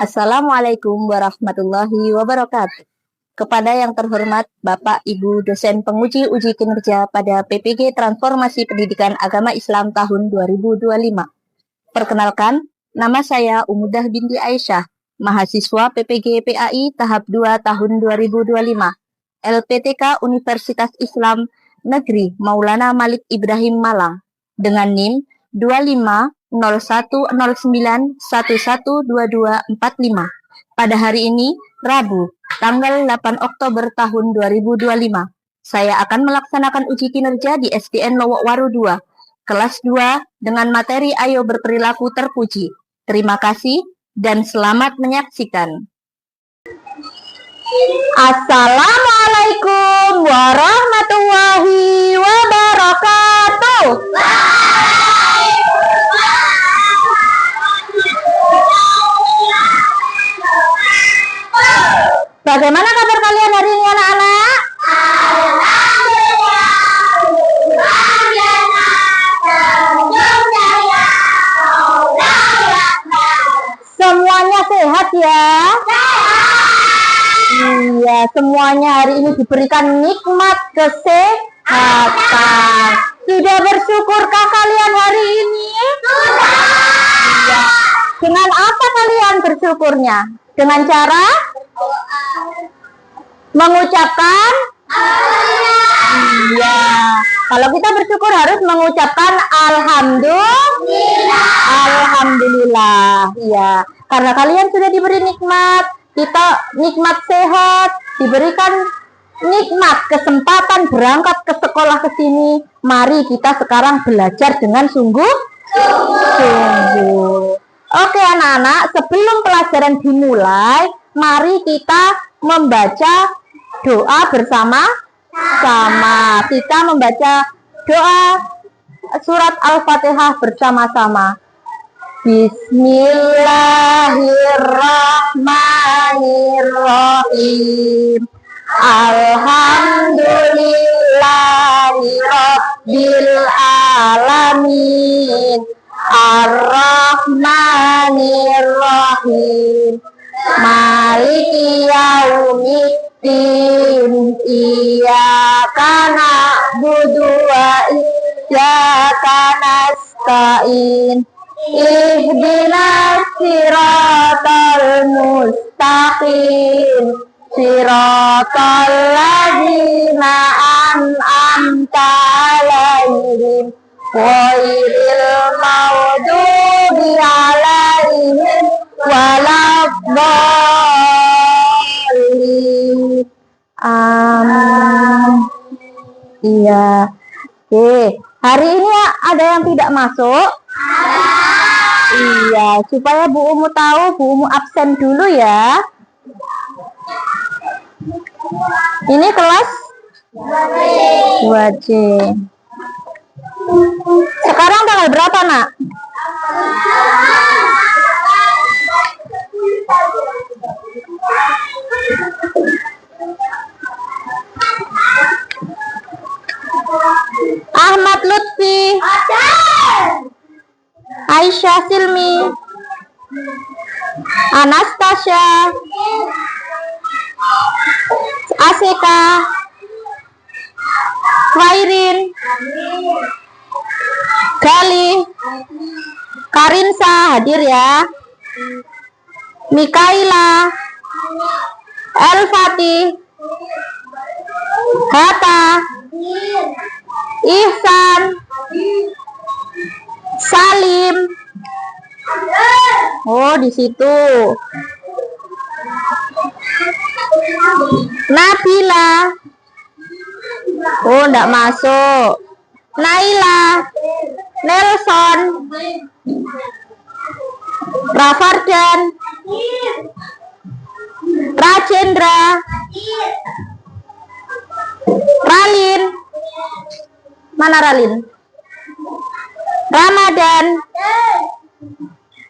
Assalamualaikum warahmatullahi wabarakatuh. Kepada yang terhormat Bapak Ibu dosen penguji uji kinerja pada PPG Transformasi Pendidikan Agama Islam tahun 2025. Perkenalkan, nama saya Umudah binti Aisyah, mahasiswa PPG PAI tahap 2 tahun 2025, LPTK Universitas Islam Negeri Maulana Malik Ibrahim Malang, dengan NIM 250109112245. Pada hari ini, Rabu, tanggal 8 Oktober tahun 2025, saya akan melaksanakan uji kinerja di SDN Lowokwaru 2, kelas 2 dengan materi Ayo Berperilaku Terpuji. Terima kasih dan selamat menyaksikan. Assalamualaikum warahmatullahi wabarakatuh. Bagaimana kabar kalian hari ini anak-anak? Semuanya sehat ya? Iya, semuanya hari ini diberikan nikmat kesehatan. Sudah bersyukurkah kalian hari ini? Iya. Dengan apa kalian bersyukurnya? Dengan cara mengucapkan iya. Kalau kita bersyukur harus mengucapkan alhamdulillah. Iya. Karena kalian sudah diberi nikmat, kita nikmat sehat, diberikan nikmat kesempatan berangkat ke sekolah ke sini. Mari kita sekarang belajar dengan sungguh-sungguh. Oke anak-anak, sebelum pelajaran dimulai, mari kita membaca doa bersama-sama. Kita membaca doa surat Al-Fatihah bersama-sama. Bismillahirrahmanirrahim. Alhamdulillahirabbil alamin. Ar-Rahmanir-Rahim. Maliki yaumiddin. Iyyaka na'budu wa iyyaka nasta'in. Ihdinas siratal mustaqim. Siratal ladzina an'amta 'alaihim ghairil maghdubi 'alaihim waladdallin. Amin. Iya. Oke, hari ini ada yang tidak masuk? Iya, supaya Bu Umu tahu, Bu Umu absen dulu ya. Ini kelas 2C. Sekarang tanggal berapa, Nak? Ahmad Lutfi, Aisyah Silmi, Anastasia, Aseka, Wairin, Gali, Karinsa hadir ya. Mikaila, Elfati, Hata, Ihsan, Salim. Oh, di situ. Nabila. Oh, enggak masuk. Naila, Nelson, Rafardan, Rajendra, Ralin. Mana Ralin? Ramadan,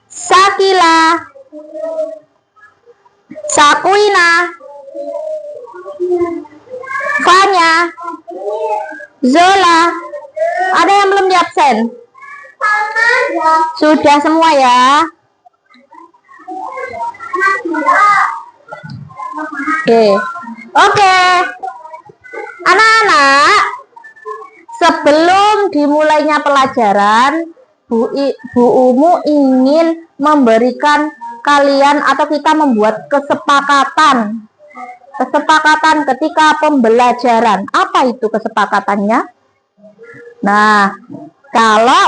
Sakila, Sakuina, Fanya, Zola. Ada yang belum di absen? Sudah semua ya. Oke. Anak-anak, sebelum dimulainya pelajaran, Bu Umu ingin memberikan kalian atau kita membuat kesepakatan. Kesepakatan ketika pembelajaran. Apa itu kesepakatannya? Nah, kalau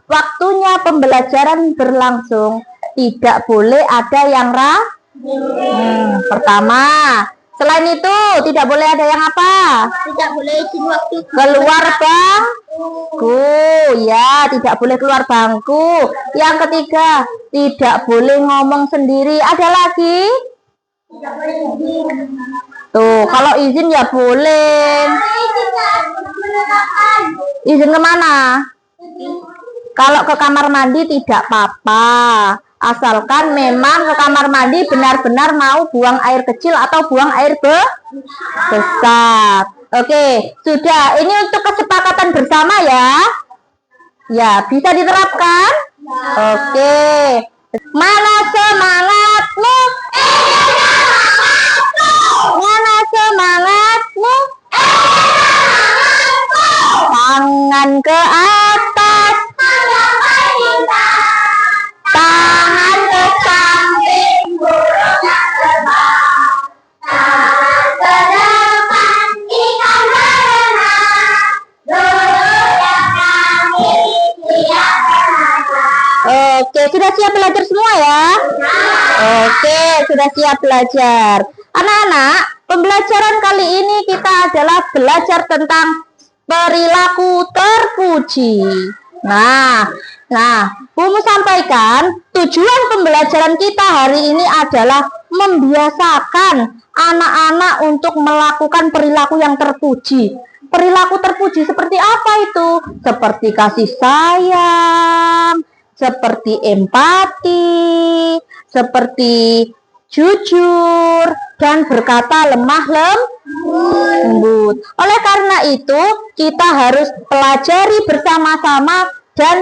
waktunya pembelajaran berlangsung, tidak boleh ada yang pertama. Selain itu, tidak boleh ada yang apa? Tidak boleh izin waktu keluar bangku. Ya, tidak boleh keluar bangku. Yang ketiga, tidak boleh ngomong sendiri. Ada lagi? tidak boleh izin. Tuh, kalau izin ya boleh. Izin kemana? Kalau ke kamar mandi tidak apa-apa. Asalkan memang ke kamar mandi benar-benar mau buang air kecil atau buang air besar. Oke, sudah. Ini untuk kesepakatan bersama ya. Ya, bisa diterapkan? Oke. Mana semangatmu? Mana semangatmu? Tangan ke atas. Tangan ke samping, burungnya terbang. Tangan ke depan, ikan berenang. Duduk yang kami siap belajar. Oke, sudah siap belajar semua ya? Oke, sudah siap belajar. Anak-anak, pembelajaran kali ini kita adalah belajar tentang perilaku terpuji. Nah, Umu sampaikan tujuan pembelajaran kita hari ini adalah membiasakan anak-anak untuk melakukan perilaku yang terpuji. Perilaku terpuji seperti apa itu? Seperti kasih sayang, seperti empati, seperti jujur, dan berkata lemah lembut. Oleh karena itu, kita harus pelajari bersama-sama dan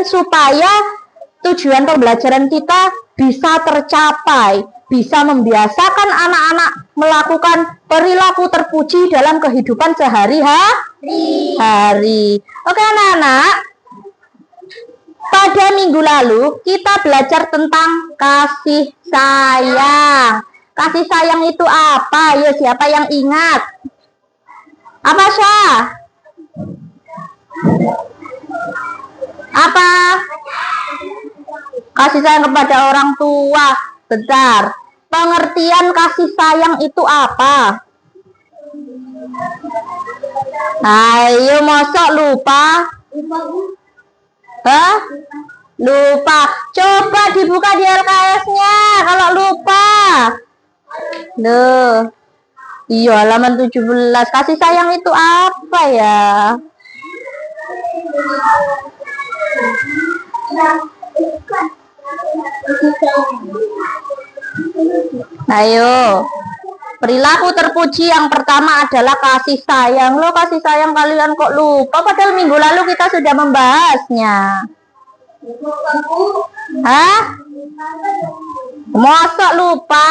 supaya tujuan pembelajaran kita bisa tercapai, bisa membiasakan anak-anak melakukan perilaku terpuji dalam kehidupan sehari-hari. Oke anak-anak, pada minggu lalu kita belajar tentang kasih sayang. Kasih sayang itu apa? Ya, siapa yang ingat? Apa, Syah? Apa? Kasih sayang kepada orang tua. Bentar. Pengertian kasih sayang itu apa? Ayo, mosok lupa? Hah? Lupa. Coba dibuka di LKS-nya kalau lupa. Loh. Iya, halaman 17. Kasih sayang itu apa ya? Ayo. Perilaku terpuji yang pertama adalah kasih sayang. Loh, kasih sayang kalian kok lupa? Padahal minggu lalu kita sudah membahasnya. Hah? Masa lupa?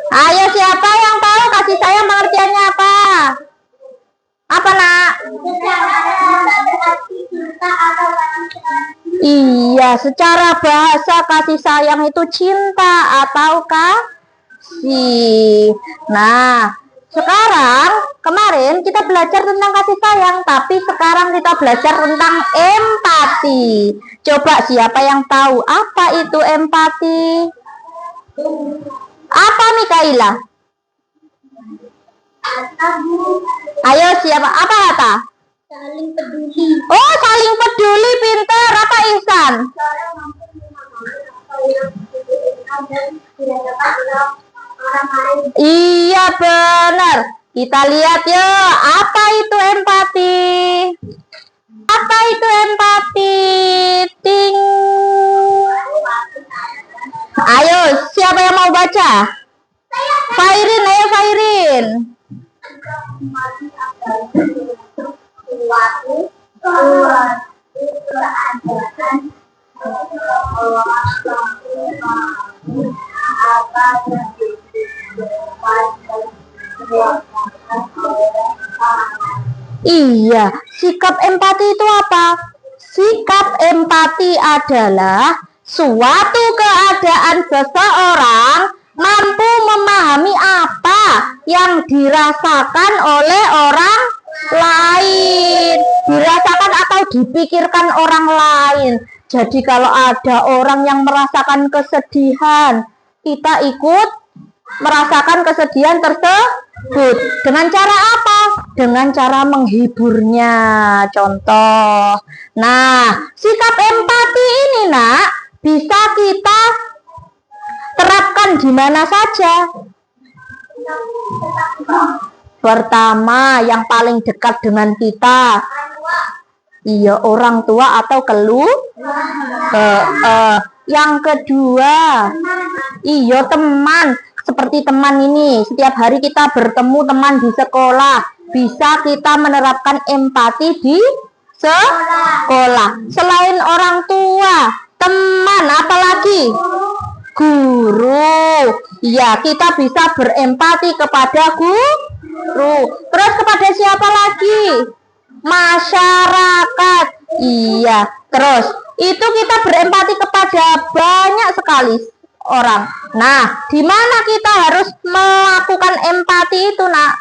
Ayo, siapa yang tahu kasih sayang pengertiannya apa? Apa, Nak? Iya, secara bahasa kasih sayang itu cinta atau kasih. Nah, sekarang kemarin kita belajar tentang kasih sayang, tapi sekarang kita belajar tentang empati. Coba siapa yang tahu apa itu empati? Apa, Mikaila? Ayo, siapa? Apa kata? Saling peduli. Oh, saling peduli, pintar. Apa, Ihsan? Iya, benar. Kita lihat yuk, apa itu empati? Apa itu empati? Ting. Ayo, siapa yang mau baca? Fairin, ayo Fairin. Iya, sikap empati itu apa? Sikap empati adalah suatu keadaan seseorang mampu memahami apa yang dirasakan oleh orang lain, dirasakan atau dipikirkan orang lain. Jadi kalau ada orang yang merasakan kesedihan, kita ikut merasakan kesedihan tersebut. Dengan cara apa? Dengan cara menghiburnya. Contoh. Nah, sikap empati ini, Nak, bisa kita terapkan di mana saja. Pertama, yang paling dekat dengan kita. Iya, orang tua atau yang kedua, iya teman. Seperti teman ini, setiap hari kita bertemu teman di sekolah, bisa kita menerapkan empati di sekolah. Selain orang tua, teman, apalagi guru. Ya, kita bisa berempati kepada guru. Terus kepada siapa lagi? Masyarakat. Iya, terus itu kita berempati kepada banyak sekali orang. Nah, di mana kita harus melakukan empati itu, Nak?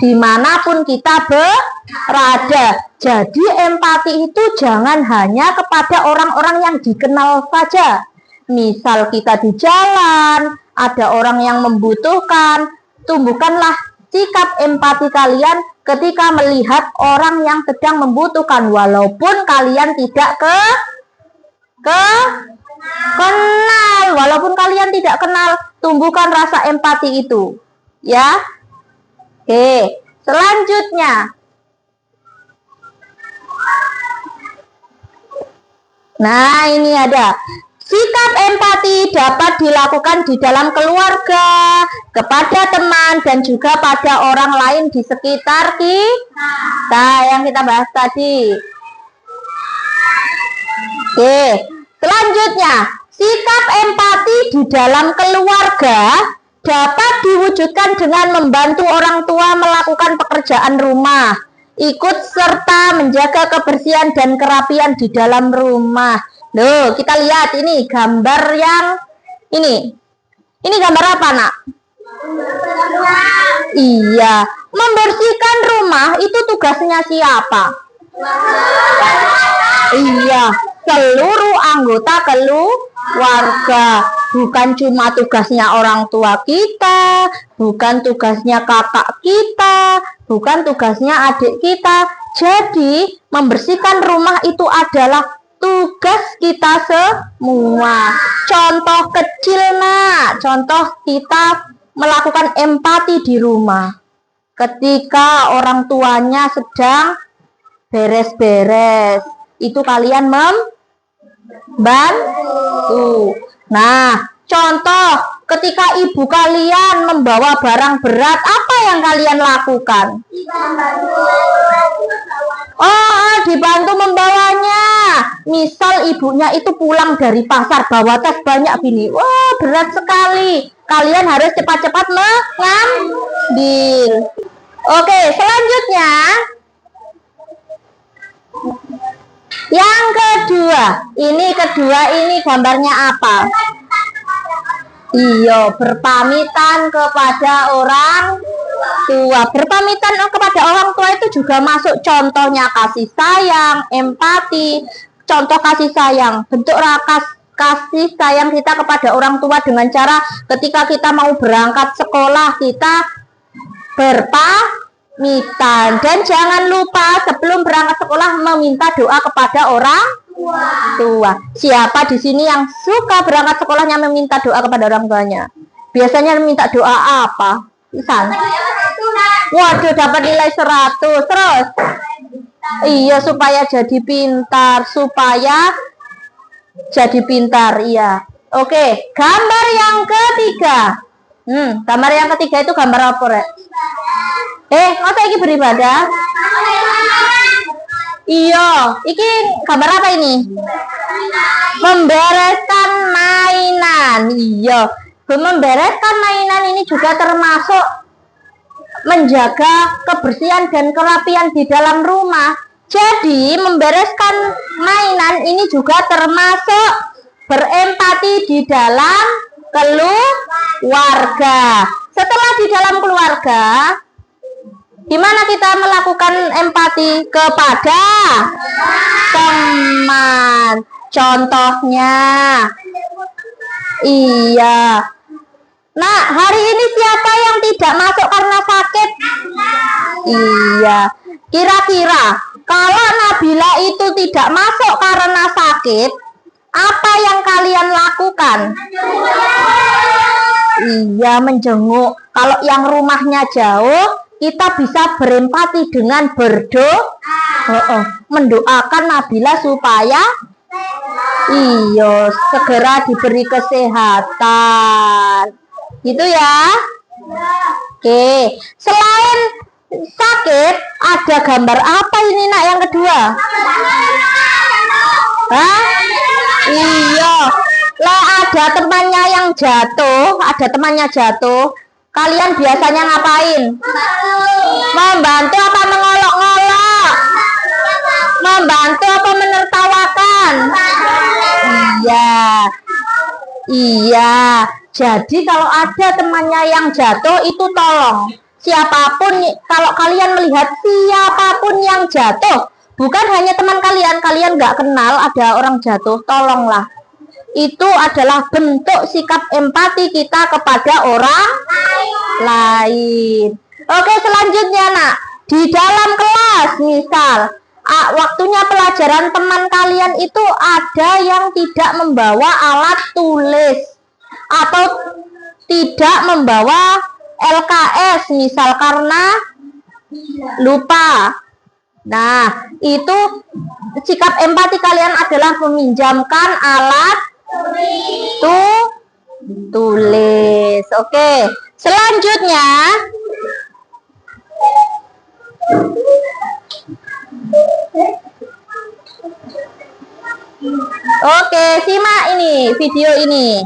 Dimanapun kita berada. Jadi empati itu jangan hanya kepada orang-orang yang dikenal saja. Misal kita di jalan, ada orang yang membutuhkan, tumbuhkanlah sikap empati kalian ketika melihat orang yang sedang membutuhkan, walaupun kalian tidak kenal, walaupun kalian tidak kenal, tumbuhkan rasa empati itu, ya. Oke, selanjutnya. Nah, ini ada. Sikap empati dapat dilakukan di dalam keluarga, kepada teman, dan juga pada orang lain di sekitar kita yang kita bahas tadi. Oke, selanjutnya, sikap empati di dalam keluarga dapat diwujudkan dengan membantu orang tua melakukan pekerjaan rumah, ikut serta menjaga kebersihan dan kerapian di dalam rumah. Loh, kita lihat ini gambar yang ini. Ini gambar apa, Nak? Iya, membersihkan rumah itu tugasnya siapa? Iya, seluruh anggota keluarga. Bukan cuma tugasnya orang tua kita, bukan tugasnya kakak kita, bukan tugasnya adik kita. Jadi, membersihkan rumah itu adalah tugas kita semua. Contoh kecil, Nak. Contoh kita melakukan empati di rumah. Ketika orang tuanya sedang beres-beres, itu kalian membantu. Nah, contoh ketika ibu kalian membawa barang berat, apa yang kalian lakukan? Dibantu membawanya. Misal ibunya itu pulang dari pasar bawa tas banyak gini. Wah, berat sekali. Kalian harus cepat-cepat mengambil. Oke, selanjutnya. Yang kedua, ini gambarnya apa? Iya, berpamitan kepada orang tua. Berpamitan kepada orang tua itu juga masuk contohnya kasih sayang, empati. Contoh kasih sayang, bentuk kasih sayang kita kepada orang tua dengan cara ketika kita mau berangkat sekolah, kita berpamitan. Dan jangan lupa sebelum berangkat sekolah meminta doa kepada orang tua. Siapa di sini yang suka berangkat sekolahnya meminta doa kepada orang tuanya? Biasanya minta doa apa? Isan. Waduh, dapat nilai 100. Terus? Iya, supaya jadi pintar, iya. Oke, gambar yang ketiga. Gambar yang ketiga itu gambar apa, Rek? Masa iki beribadah? Iya, iki gambar apa ini? Membereskan mainan. Iya, membereskan mainan ini juga termasuk menjaga kebersihan dan kerapian di dalam rumah. Jadi, membereskan mainan ini juga termasuk berempati di dalam keluarga. Setelah di dalam keluarga, di mana kita melakukan empati kepada teman. Contohnya, iya. Nah, hari ini siapa yang tidak masuk karena sakit? Iya. Kira-kira kalau Nabila itu tidak masuk karena sakit, apa yang kalian lakukan? Iya, menjenguk. Kalau yang rumahnya jauh, kita bisa berempati dengan mendoakan Nabila supaya segera diberi kesehatan. Gitu ya. Oke, selain sakit, ada gambar apa ini, Nak, yang kedua? Iya. Lah, ada temannya yang jatuh, Kalian biasanya ngapain? Membantu apa mengolok-olok? Membantu apa menertawakan? Iya. Jadi kalau ada temannya yang jatuh, itu tolong. Siapapun, kalau kalian melihat siapapun yang jatuh, bukan hanya teman kalian nggak kenal ada orang jatuh, tolonglah. Itu adalah bentuk sikap empati kita kepada orang lain. Oke, selanjutnya, Nak. Di dalam kelas, misal, waktunya pelajaran teman kalian itu ada yang tidak membawa alat tulis atau tidak membawa LKS, misal karena lupa. Nah, itu sikap empati kalian adalah meminjamkan alat tulis. Oke, selanjutnya simak ini video ini.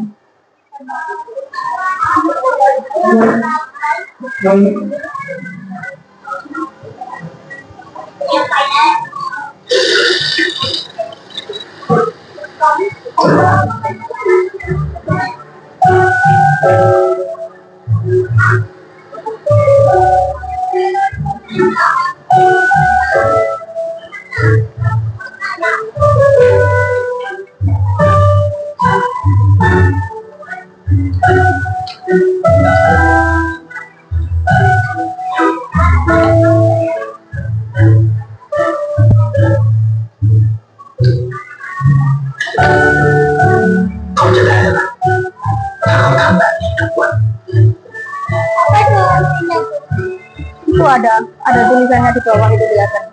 Itu ada tulisannya di bawah, itu kelihatan.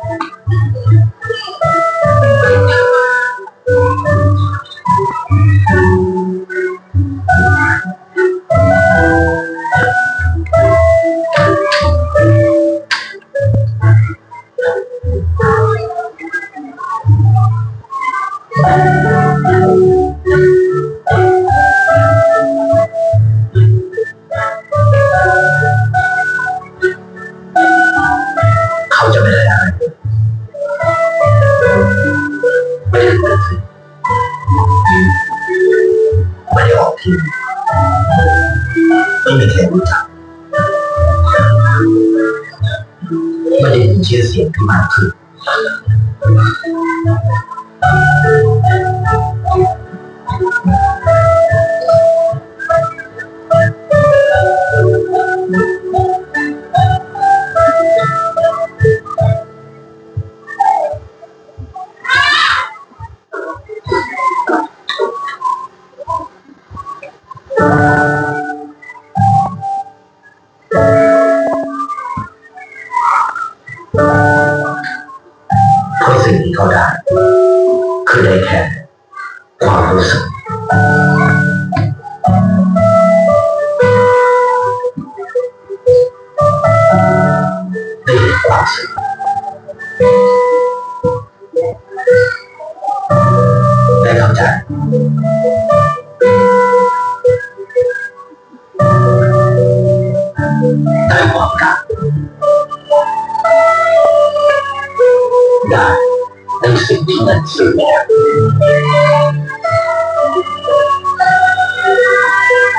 dengan surga.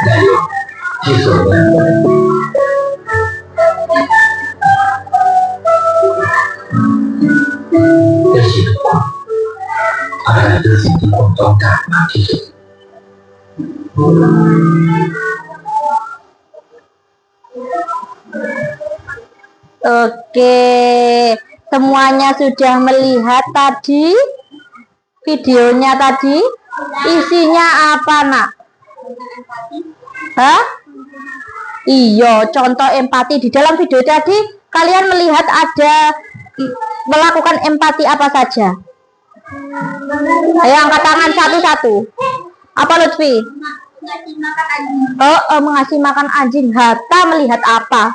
Dan di surga di situ ada di situ untuk mati. Oke, semuanya sudah melihat tadi videonya tadi. Isinya apa, Nak? Hah? Iya, contoh empati. Di dalam video tadi kalian melihat ada melakukan empati apa saja? Ayo angkat tangan satu-satu. Apa, Lutfi? Ngasih makan anjing. Mengasih makan anjing. Hatta melihat apa?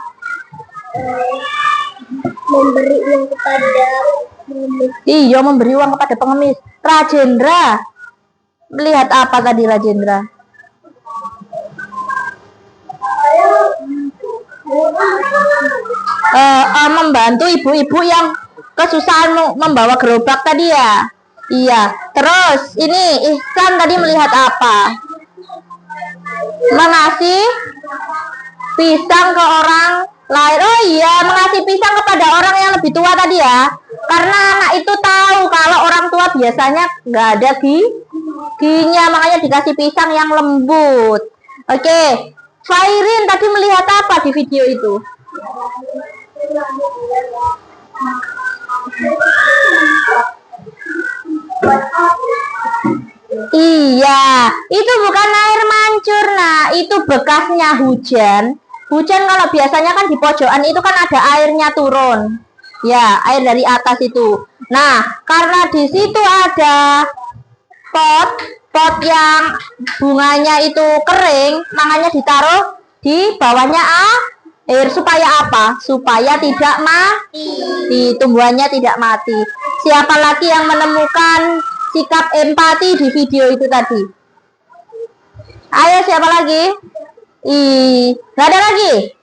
Memberi uang kepada pengemis. Iya, memberi uang kepada pengemis. Rajendra melihat apa tadi, Rajendra? Membantu ibu-ibu yang kesusahan membawa gerobak tadi ya. Iya. Terus ini Ihsan tadi melihat apa? Mengasih pisang ke orang lain. Oh iya, mengasih pisang kepada orang yang lebih tua tadi ya. Karena anak itu tahu kalau orang tua biasanya nggak ada giginya, makanya dikasih pisang yang lembut. Oke. Fairin tadi melihat apa di video itu? Iya, itu bukan air mancur, nah, itu bekasnya hujan. Hujan kalau biasanya kan di pojokan itu kan ada airnya turun. Ya, air dari atas itu. Nah, karena di situ ada pot yang bunganya itu kering, makanya ditaruh di bawahnya air supaya apa? Supaya tidak mati. Tumbuhannya tidak mati. Siapa lagi yang menemukan sikap empati di video itu tadi? Ayo, siapa lagi? Nggak ada lagi?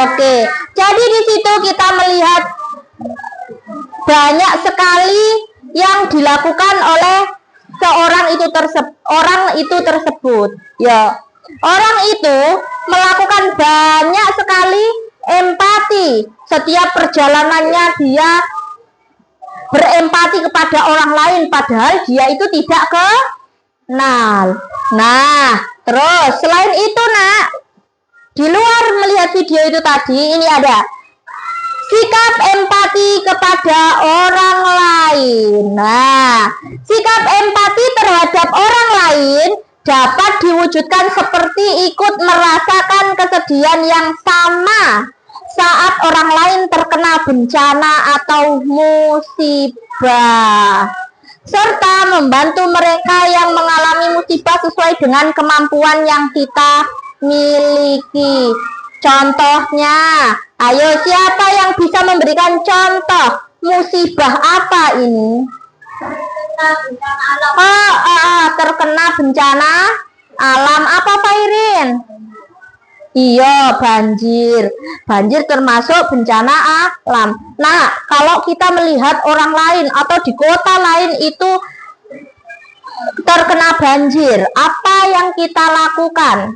Oke. Jadi di situ kita melihat banyak sekali yang dilakukan oleh orang itu tersebut. Ya, orang itu melakukan banyak sekali empati. Setiap perjalanannya dia berempati kepada orang lain, padahal dia itu tidak kenal. Nah, terus selain itu, Nak, di luar melihat video itu tadi, ini ada sikap empati kepada orang lain. Nah, sikap empati terhadap orang lain dapat diwujudkan seperti ikut merasakan kesedihan yang sama saat orang lain terkena bencana atau musibah, serta membantu mereka yang mengalami musibah sesuai dengan kemampuan yang kita miliki. Contohnya, ayo siapa yang bisa memberikan contoh musibah apa ini? Terkena bencana alam apa, Fairin? Iya, banjir. Banjir termasuk bencana alam. Nah, kalau kita melihat orang lain atau di kota lain itu terkena banjir, apa yang kita lakukan?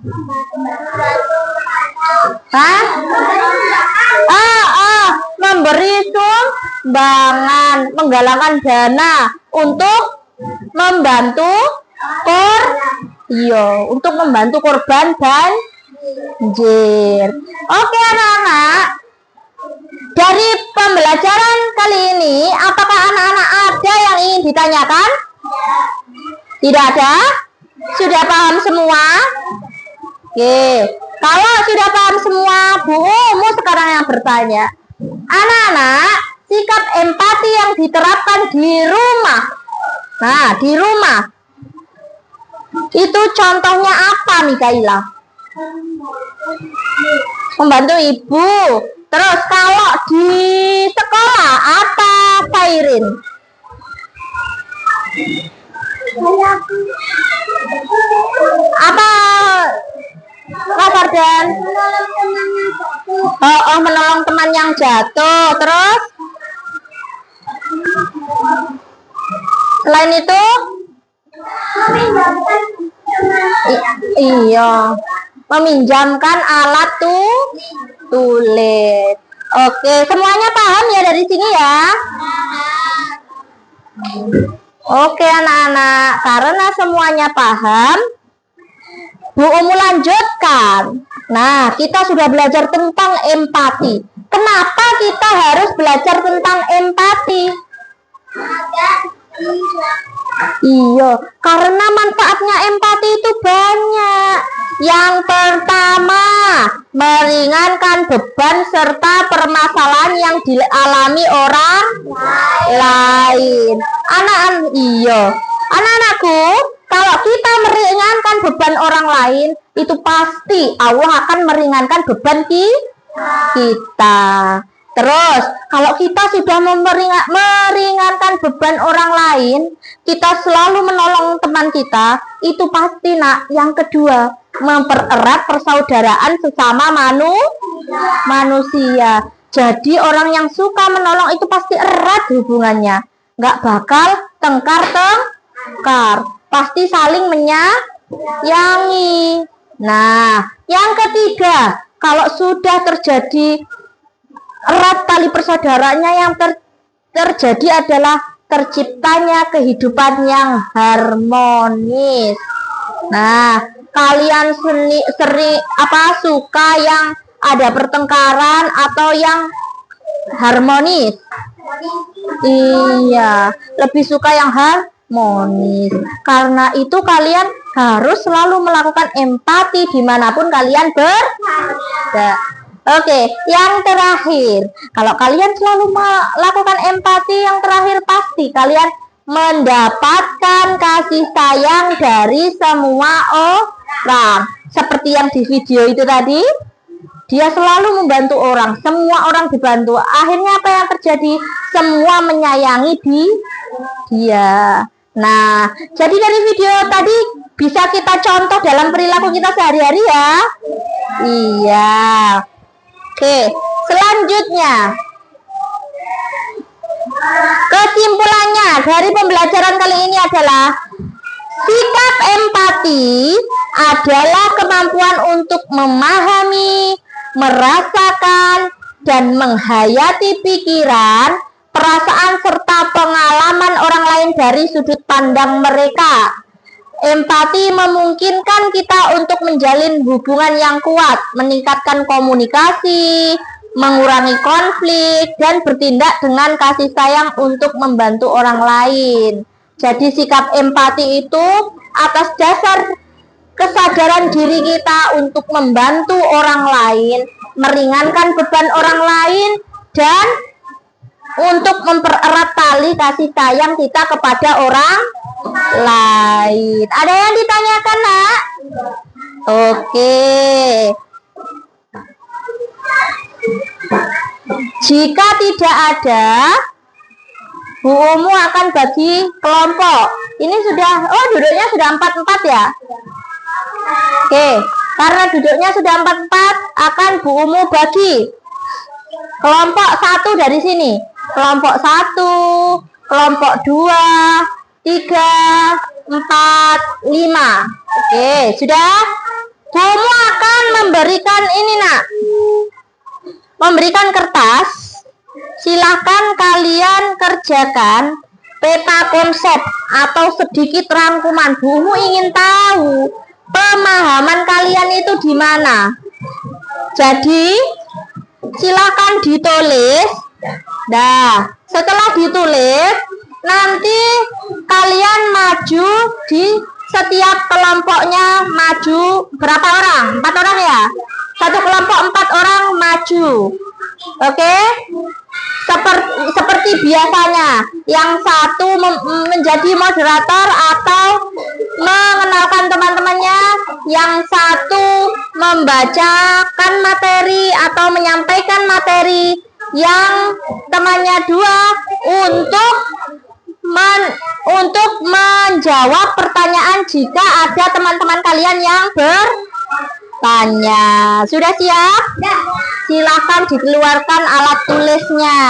Memberi sumbangan, menggalangkan dana untuk membantu untuk membantu korban banjir. Oke, anak-anak, dari pembelajaran kali ini, apakah anak-anak ada yang ingin ditanyakan? Tidak ada? Sudah paham semua? Oke, kalau sudah paham semua, Bu Umu sekarang yang bertanya. Anak-anak, sikap empati yang diterapkan di rumah. Nah, di rumah. Itu contohnya apa, Mikaila? Membantu ibu. Terus kalau di sekolah, apa, Fairin? Apa, Kak Fardan? Menolong teman yang jatuh. Terus Selain itu, iya, meminjamkan alat tulis. Oke, semuanya paham ya dari sini ya? Oke anak-anak, karena semuanya paham, Bu Umu lanjutkan. Nah, kita sudah belajar tentang empati. Kenapa kita harus belajar tentang empati? Iya, karena manfaatnya empati itu banyak. Yang pertama, meringankan beban serta permasalahan yang dialami orang lain. Anak-anakku, kalau kita meringankan beban orang lain, itu pasti Allah akan meringankan beban kita. Terus, kalau kita sudah meringankan beban orang lain, kita selalu menolong teman kita, itu pasti nak. Yang kedua, mempererat persaudaraan sesama manusia. Jadi orang yang suka menolong itu pasti erat hubungannya. Nggak bakal tengkar, pasti saling menyayangi. Nah, yang ketiga, kalau sudah terjadi erat tali persaudaraannya, yang terjadi adalah terciptanya kehidupan yang harmonis. Nah, kalian suka yang ada pertengkaran atau yang harmonis? Iya, lebih suka yang harmonis. Karena itu kalian harus selalu melakukan empati dimanapun kalian berada. Oke, yang terakhir, kalau kalian selalu melakukan empati, yang terakhir pasti kalian mendapatkan kasih sayang dari semua orang. Seperti yang di video itu tadi, dia selalu membantu orang, semua orang dibantu. Akhirnya apa yang terjadi? Semua menyayangi dia. Nah, jadi dari video tadi bisa kita contoh dalam perilaku kita sehari-hari ya. Iya. Oke, selanjutnya, kesimpulannya dari pembelajaran kali ini adalah sikap empati adalah kemampuan untuk memahami, merasakan, dan menghayati pikiran, perasaan, serta pengalaman orang lain dari sudut pandang mereka. Empati memungkinkan kita untuk menjalin hubungan yang kuat, meningkatkan komunikasi, mengurangi konflik, dan bertindak dengan kasih sayang untuk membantu orang lain. Jadi sikap empati itu atas dasar kesadaran diri kita untuk membantu orang lain, meringankan beban orang lain, dan untuk mempererat tali kasih sayang kita kepada orang lain. Ada yang ditanyakan, nak? Oke. Jika tidak ada, Bu Umu akan bagi kelompok. Ini sudah, duduknya sudah 4-4 ya. Oke, karena duduknya sudah 4-4, akan Bu Umu bagi kelompok 1 dari sini. Kelompok 1, kelompok 2, 3, 4, 5. Oke, sudah. Bu Umu akan memberikan ini, nak. Memberikan kertas. Silahkan kalian kerjakan peta konsep atau sedikit rangkuman. Bu Umu ingin tahu pemahaman kalian itu di mana. Jadi silahkan ditulis. Nah, setelah ditulis, nanti kalian maju di setiap kelompoknya, maju berapa orang? 4 orang ya? Satu kelompok 4 orang maju. Oke? Seperti biasanya, yang satu menjadi moderator atau mengenalkan teman-temannya, yang satu membacakan materi atau menyampaikan materi, yang temannya 2 untuk menjawab pertanyaan jika ada teman-teman kalian yang bertanya. Sudah siap? Silakan dikeluarkan alat tulisnya.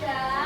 Aisyah.